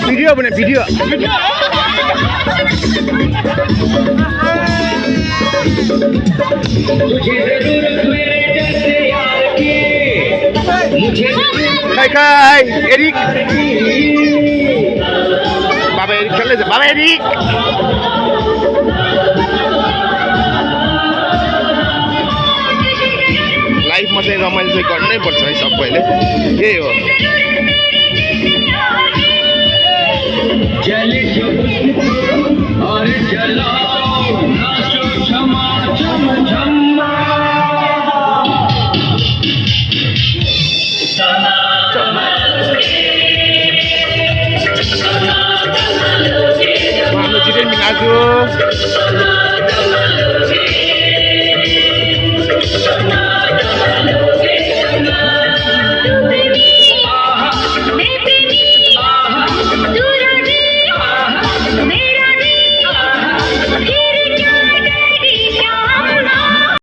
video বনে video খাই খাই এরিক বাবা এরিক খেলে বাবা এরিক लाइफ में चाहिँ रमाइलो चाहिँ गर्नै पर्छ है सबैले यही हो जितेन मिनाजु